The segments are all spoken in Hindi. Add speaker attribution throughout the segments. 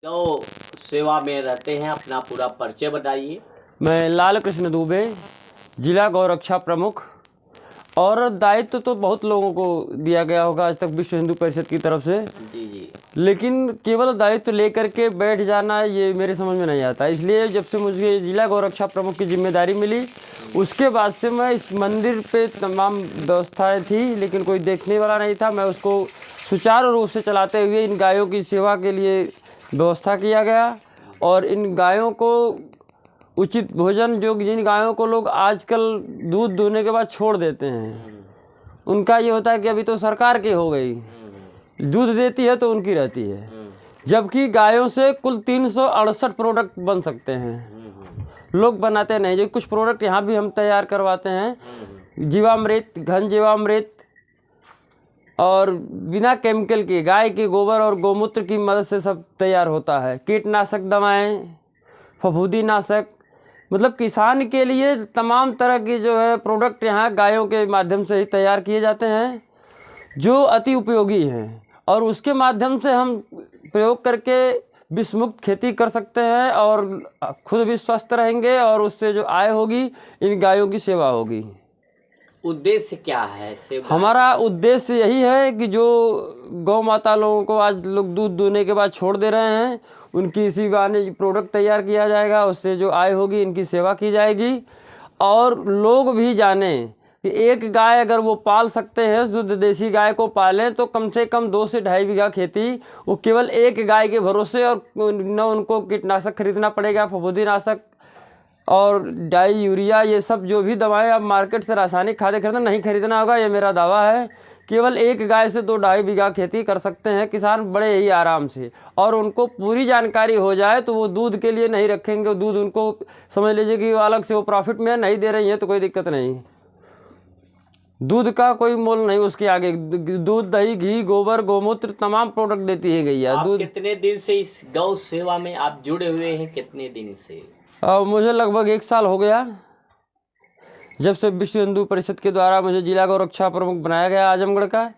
Speaker 1: तो सेवा में रहते हैं, अपना पूरा परिचय बताइए।
Speaker 2: मैं लाल कृष्ण दुबे, जिला गौरक्षा प्रमुख। और दायित्व तो बहुत लोगों को दिया गया होगा आज तक विश्व हिंदू परिषद की तरफ से,
Speaker 1: जी जी।
Speaker 2: लेकिन केवल दायित्व लेकर के बैठ जाना ये मेरे समझ में नहीं आता। इसलिए जब से मुझे जिला गौरक्षा प्रमुख की जिम्मेदारी मिली, उसके बाद से मैं इस मंदिर पे तमाम व्यवस्थाएं थी, लेकिन कोई देखने वाला नहीं था। मैं उसको सुचारू रूप से चलाते हुए इन गायों की सेवा के लिए व्यवस्था किया गया। और इन गायों को उचित भोजन, जो जिन गायों को लोग आजकल दूध दूहने के बाद छोड़ देते हैं, उनका ये होता है कि अभी तो सरकार की हो गई, दूध देती है तो उनकी रहती है, जबकि गायों से कुल 368 प्रोडक्ट बन सकते हैं। लोग बनाते नहीं, जो कुछ प्रोडक्ट यहाँ भी हम तैयार करवाते हैं, जीवामृत, घन जीवामृत, और बिना केमिकल के गाय के गोबर और गौमूत्र की मदद से सब तैयार होता है। कीटनाशक दवाएं, फफूंदी नाशक, मतलब किसान के लिए तमाम तरह की जो है प्रोडक्ट यहाँ गायों के माध्यम से ही तैयार किए जाते हैं, जो अति उपयोगी हैं। और उसके माध्यम से हम प्रयोग करके विषमुक्त खेती कर सकते हैं और खुद भी स्वस्थ रहेंगे, और उससे जो आय होगी इन गायों की सेवा होगी।
Speaker 1: उद्देश्य क्या है सेवा?
Speaker 2: हमारा उद्देश्य यही है कि जो गौ माता लोगों को आज लोग दूध दूहने के बाद छोड़ दे रहे हैं, उनकी इसी बहाने प्रोडक्ट तैयार किया जाएगा, उससे जो आय होगी इनकी सेवा की जाएगी। और लोग भी जाने कि एक गाय अगर वो पाल सकते हैं, शुद्ध देसी गाय को पालें, तो कम से कम 2 से 2.5 बीघा खेती वो केवल एक गाय के भरोसे, और न उनको कीटनाशक खरीदना पड़ेगा, फफूंदी नाशक और डाई, यूरिया, ये सब जो भी दवाएं आप मार्केट से रासायनिक खाद्य खरीदना नहीं खरीदना होगा। ये मेरा दावा है। केवल एक गाय से 2-2.5 बीघा खेती कर सकते हैं किसान बड़े ही आराम से, और उनको पूरी जानकारी हो जाए तो वो दूध के लिए नहीं रखेंगे। दूध उनको समझ लीजिए कि अलग से वो प्रॉफिट में नहीं दे रही है तो कोई दिक्कत नहीं, दूध का कोई मोल नहीं उसके आगे। दूध, दही, घी, गोबर, गौमूत्र तमाम प्रोडक्ट देती है गैया।
Speaker 1: आप
Speaker 2: दूध
Speaker 1: कितने दिन से इस गौ सेवा में आप जुड़े हुए हैं? कितने दिन से?
Speaker 2: मुझे लगभग 1 साल हो गया, जब से विश्व हिंदू परिषद के द्वारा मुझे जिला गौरक्षा प्रमुख बनाया गया आजमगढ़ का।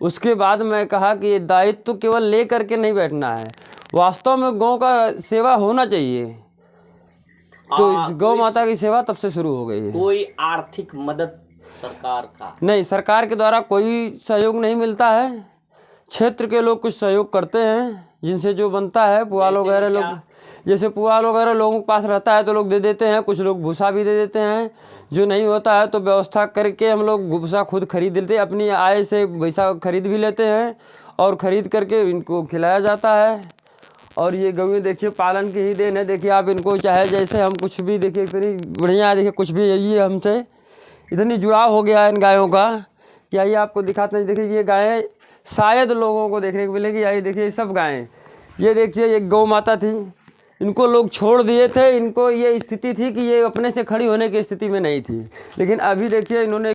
Speaker 2: उसके बाद मैं कहा कि ये दायित्व तो केवल ले करके नहीं बैठना है, वास्तव में गौ का सेवा होना चाहिए। तो इस गौ माता की सेवा तब से शुरू हो गई है।
Speaker 1: कोई आर्थिक मदद सरकार का?
Speaker 2: नहीं, सरकार के द्वारा कोई सहयोग नहीं मिलता है। क्षेत्र के लोग कुछ सहयोग करते हैं, जिनसे जो बनता है, पुआल वगैरह लोग, जैसे पुआल वगैरह लोगों के पास रहता है तो लोग दे देते हैं, कुछ लोग भूसा भी दे देते हैं। जो नहीं होता है तो व्यवस्था करके हम लोग भूसा खुद खरीद लेते हैं, अपनी आय से भूसा खरीद भी लेते हैं, और ख़रीद करके इनको खिलाया जाता है। और ये गौएं देखिए पालन की ही देन है। देखिए आप इनको चाहे जैसे हम कुछ भी, देखिए इतनी बढ़िया, देखिए कुछ भी ये हमसे इतनी जुड़ाव हो गया है इन गायों का कि आइए आपको दिखाते हैं। देखिए ये गायें शायद लोगों को देखने को मिलेगी। आइए देखिए सब गायें, ये देखिए एक गौ माता थी, इनको लोग छोड़ दिए थे। इनको ये स्थिति थी कि ये अपने से खड़ी होने की स्थिति में नहीं थी, लेकिन अभी देखिए इन्होंने